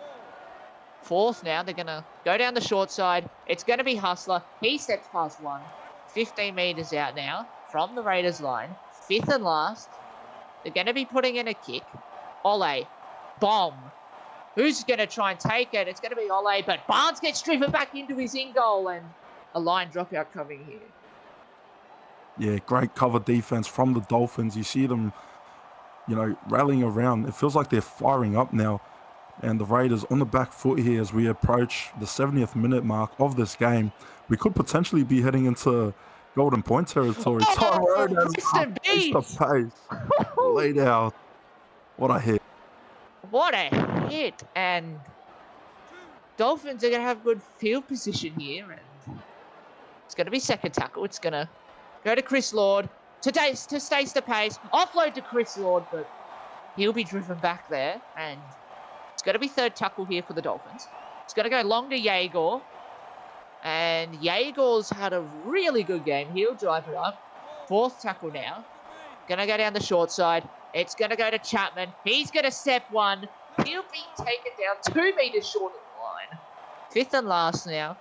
4th now, they're going to go down the short side. It's going to be Hustler. He steps past one. 15 meters out now from the Raiders line. 5th and last. They're going to be putting in a kick. Ole. Bomb. Who's going to try and take it? It's going to be Ole, but Barnes gets driven back into his in-goal, and a line dropout coming here. Yeah, great cover defense from the Dolphins. You see them, rallying around. It feels like they're firing up now. And the Raiders on the back foot here as we approach the 70th minute mark of this game. We could potentially be heading into Golden Point territory. Tyrone has the pace. Laid out. What a hit. What a hit. And Dolphins are going to have good field position here. And it's going to be 2nd tackle. It's going to go to Chris Lord to Stace the pace. Offload to Chris Lord, but he'll be driven back there. And it's going to be 3rd tackle here for the Dolphins. It's going to go long to Jaeger. And Jaeger's had a really good game. He'll drive it up. 4th tackle now. Going to go down the short side. It's going to go to Chapman. He's going to step one. He'll be taken down 2 meters short of the line. 5th and last now.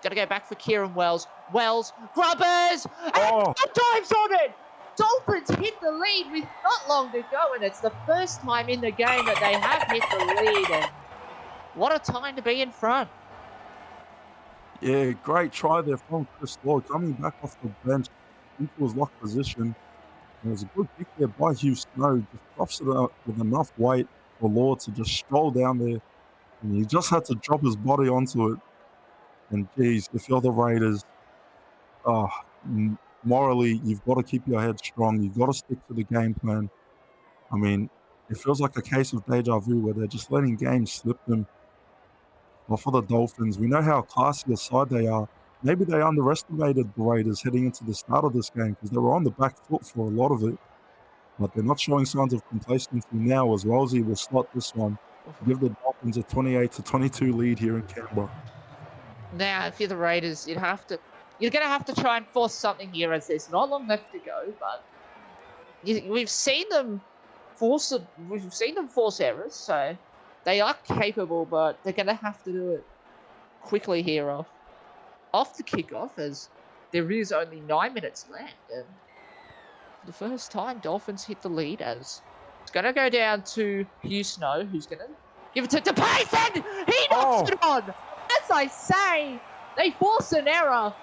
Going to go back for Kieran Wells. Wells, grubbers! And dives on it! Dolphins hit the lead with not long to go, and it's the first time in the game that they have hit the lead. And what a time to be in front. Yeah, great try there from Chris Lord, coming back off the bench into his lock position. And it was a good kick there by Hugh Snow. Just drops it out with enough weight for Lord to just stroll down there. And he just had to drop his body onto it. And geez, if you're the Raiders, morally, you've got to keep your head strong. You've got to stick to the game plan. I mean, It feels like a case of deja vu where they're just letting games slip them. But for the Dolphins, we know how classy a side they are. Maybe they underestimated the Raiders heading into the start of this game because they were on the back foot for a lot of it. But they're not showing signs of complacency now, as Wellesley will slot this one to give the Dolphins a 28-22 lead here in Canberra. Now, if you're the Raiders, you're going to have to try and force something here as there's not long left to go. But we've seen them force errors, so they are capable, but they're going to have to do it quickly here off the kickoff, as there is only 9 minutes left. And for the first time, Dolphins hit the lead, as it's going to go down to Hugh Snow, who's going to give it to Payson. He knocks it on. As I say, they force an error.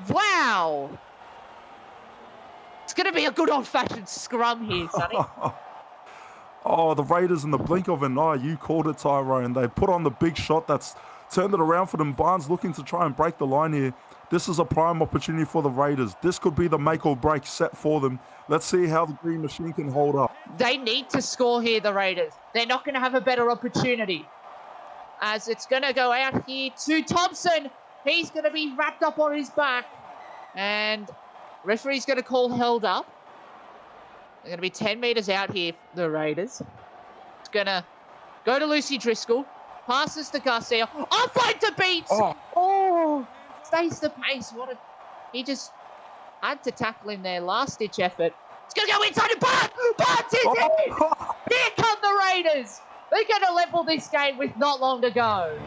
Wow. It's going to be a good old-fashioned scrum here, Sonny. The Raiders in the blink of an eye, you called it, Tyrone. They put on the big shot that's turned it around for them. Barnes looking to try and break the line here. This is a prime opportunity for the Raiders. This could be the make or break set for them. Let's see how the Green Machine can hold up. They need to score here, the Raiders. They're not going to have a better opportunity, as it's going to go out here to Thompson. He's going to be wrapped up on his back, and referee's going to call held up. They're going to be 10 metres out here, the Raiders. It's going to go to Lucy Driscoll. Passes to Garcia. Offline to Beats. Stays the pace. He just had to tackle him there. Last-ditch effort. It's going to go inside to Barnes. Barnes is in. Here come the Raiders. They're going to level this game with not long to go.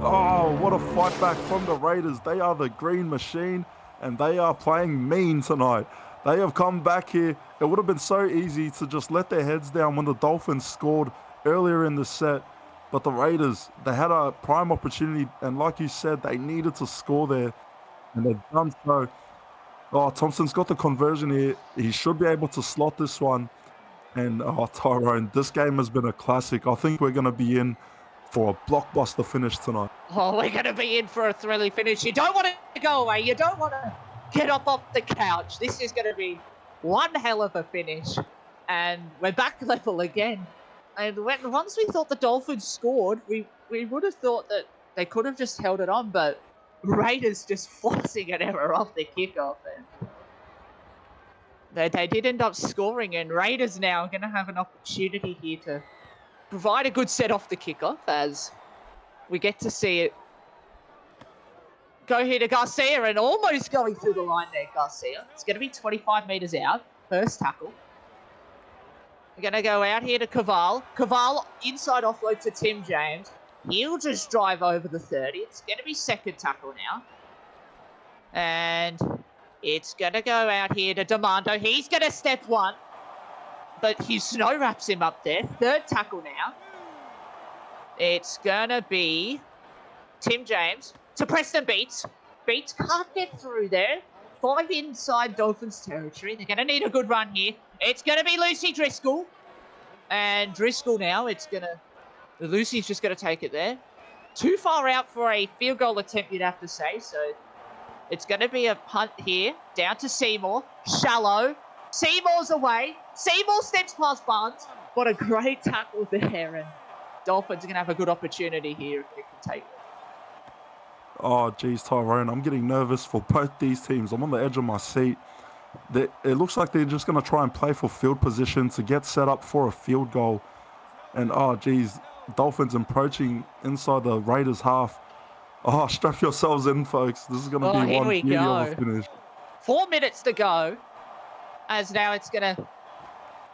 Oh, what a fight back from the Raiders. They are the Green Machine, and they are playing mean tonight. They have come back here. It would have been so easy to just let their heads down when the Dolphins scored earlier in the set. But the Raiders, they had a prime opportunity, and like you said, they needed to score there, and they've done so. Thompson's got the conversion here. He should be able to slot this one. And Tyrone, this game has been a classic. I think we're going to be in for a blockbuster finish tonight. We're going to be in for a thrilling finish. You don't want to go away. You don't want to get up off the couch. This is going to be one hell of a finish. And we're back level again. And once we thought the Dolphins scored, we would have thought that they could have just held it on, but Raiders just forcing an error off the kickoff. And they did end up scoring, and Raiders now are going to have an opportunity here to provide a good set off the kickoff, as we get to see it go here to Garcia, and almost going through the line there, Garcia. It's going to be 25 metres out, first tackle. We're going to go out here to Caval. Caval, inside offload to Tim James. He'll just drive over the 30. It's going to be second tackle now. And it's going to go out here to Demando. He's going to step one, but Hugh Snow wraps him up there. Third tackle now. It's going to be Tim James to Preston Beats. Beats can't get through there. 5 inside Dolphins territory. They're going to need a good run here. It's going to be Lucy Driscoll. And Driscoll now, Lucy's just going to take it there. Too far out for a field goal attempt, you'd have to say. So it's going to be a punt here. Down to Seymour. Shallow. Seymour's away. Seymour steps past Barnes. What a great tackle there. And Dolphins are going to have a good opportunity here if they can take it. Oh, geez, Tyrone, I'm getting nervous for both these teams. I'm on the edge of my seat. It looks like they're just going to try and play for field position to get set up for a field goal. And, geez, Dolphins approaching inside the Raiders half. Strap yourselves in, folks. This is going to be one beauty of a finish. 4 minutes to go. As now it's going to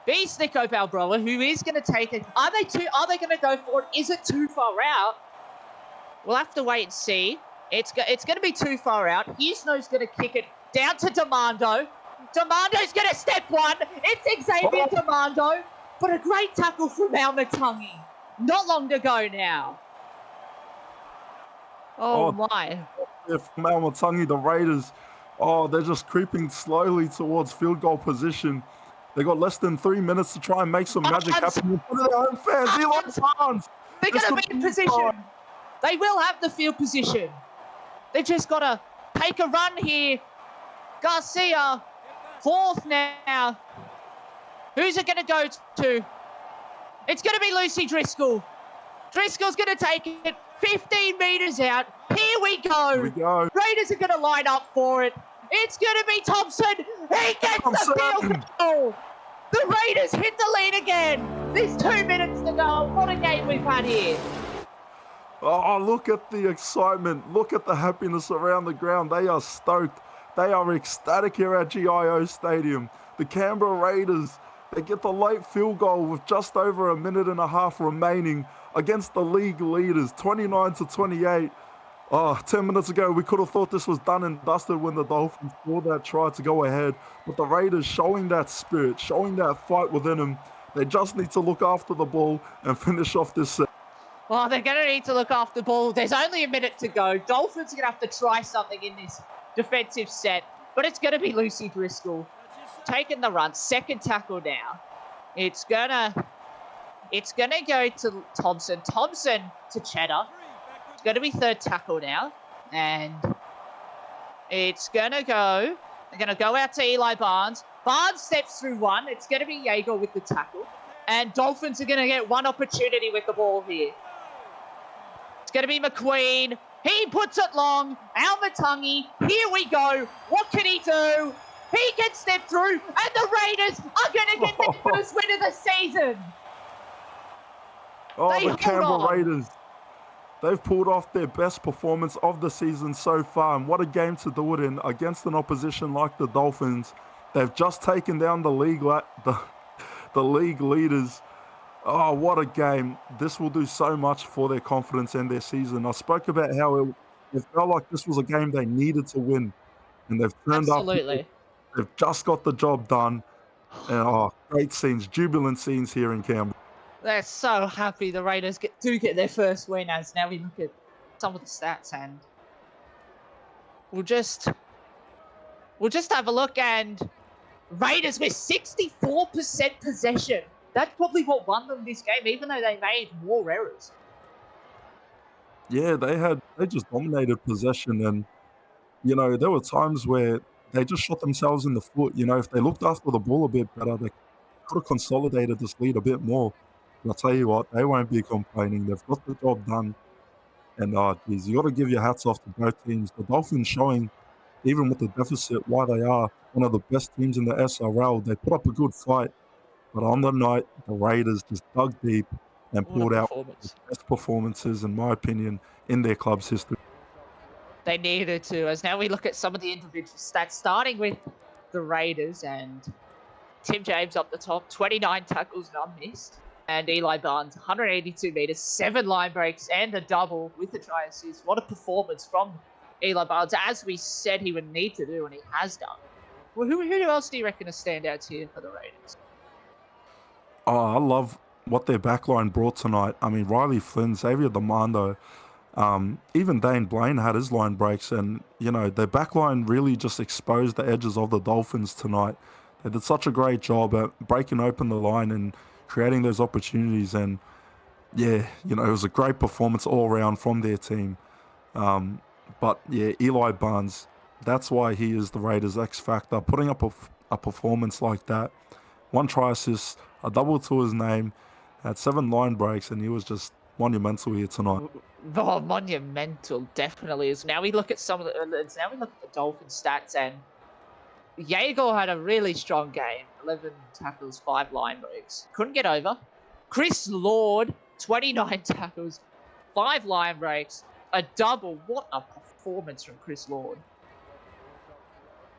be Snicko Balbrella, who is going to take it. Are they going to go for it? Is it too far out? We'll have to wait and see. It's going to be too far out. Houston's going to kick it down to Demando. Demando's going to step one. It's Xavier Demando. But a great tackle from Malmatungi. Not long to go now. My. If Malmatungi, the Raiders, they're just creeping slowly towards field goal position. They got less than 3 minutes to try and make some magic happen in front of their own fans. Eli Barnes. They're going to be in position. They will have the field position. They've just got to take a run here. Garcia, fourth now. Who's it going to go to? It's going to be Lucy Driscoll. Driscoll's going to take it 15 metres out. Here we go. Here we go. Raiders are going to line up for it. It's going to be Thompson. He gets the field goal. The Raiders hit the lead again. There's 2 minutes to go. What a game we've had here. Oh, look at the excitement. Look at the happiness around the ground. They are stoked. They are ecstatic here at GIO Stadium. The Canberra Raiders, they get the late field goal with just over a minute and a half remaining against the league leaders, 29-28. 10 minutes ago, we could have thought this was done and dusted when the Dolphins scored that try to go ahead. But the Raiders showing that spirit, showing that fight within them. They just need to look after the ball and finish off this set. Well, they're going to need to look after the ball. There's only a minute to go. Dolphins are going to have to try something in this defensive set. But it's going to be Lucy Driscoll taking the run. Second tackle now. It's going to go to Thompson. Thompson to Cheddar. It's going to be third tackle now. And it's going to go... They're going to go out to Eli Barnes. Barnes steps through one. It's going to be Jaeger with the tackle. And Dolphins are going to get one opportunity with the ball here. It's going to be McQueen. He puts it long. Almatangi. Here we go. What can he do? He can step through. And the Raiders are going to get the first win of the season. The Canberra Raiders. They've pulled off their best performance of the season so far. And what a game to do it in against an opposition like the Dolphins. They've just taken down the league leaders. Oh, what a game. This will do so much for their confidence and their season. I spoke about how it felt like this was a game they needed to win. And they've turned up. They've just got the job done. And great scenes, jubilant scenes here in Canberra. They're so happy the Raiders do get their first win, as now we look at some of the stats, and we'll just have a look. And Raiders with 64% possession. That's probably what won them this game, even though they made more errors. Yeah, they just dominated possession, and there were times where they just shot themselves in the foot. If they looked after the ball a bit better, they could have consolidated this lead a bit more. But I'll tell you what, they won't be complaining. They've got the job done. And, geez, you got to give your hats off to both teams. The Dolphins showing, even with the deficit, why they are one of the best teams in the SRL. They put up a good fight. But on the night, the Raiders just dug deep and pulled out the best performances, in my opinion, in their club's history. They needed to, as now we look at some of the individual stats, starting with the Raiders, and Tim James up the top, 29 tackles, none missed. And Eli Barnes, 182 metres, 7 line breaks, and a double with the try assist. What a performance from Eli Barnes, as we said he would need to do, and he has done. Well, who else do you reckon are standouts here for the Raiders? I love what their backline brought tonight. I mean, Riley Flynn, Xavier Demando, even Dane Blaine had his line breaks, and, their backline really just exposed the edges of the Dolphins tonight. They did such a great job at breaking open the line and creating those opportunities, and it was a great performance all around from their team. But Eli Barnes, that's why he is the Raiders' X factor, putting up a performance like that. 1 try assist, a double to his name, had 7 line breaks, and he was just monumental here tonight. Oh, monumental, definitely is. Now we look at the Dolphins stats, and Jaeger had a really strong game. 11 tackles, 5 line breaks. Couldn't get over. Chris Lord, 29 tackles, 5 line breaks, a double. What a performance from Chris Lord.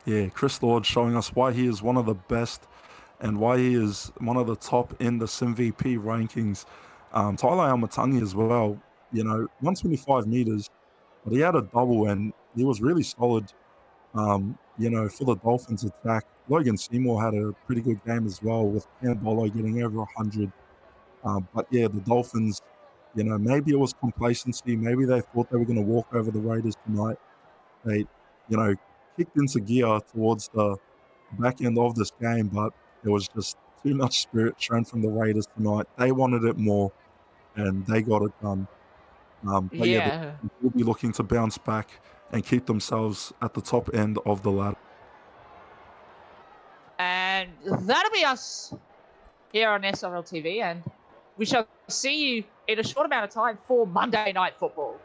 Yeah, Chris Lord showing us why he is one of the best and why he is one of the top in the SimVP rankings. Tyler Almatangi as well, 125 meters, but he had a double and he was really solid, for the Dolphins attack. Logan Seymour had a pretty good game as well, with Campbell getting over 100. But the Dolphins, maybe it was complacency. Maybe they thought they were going to walk over the Raiders tonight. They, kicked into gear towards the back end of this game, but there was just too much spirit shown from the Raiders tonight. They wanted it more, and they got it done. They will be looking to bounce back and keep themselves at the top end of the ladder. And that'll be us here on SRL TV, and we shall see you in a short amount of time for Monday Night Football.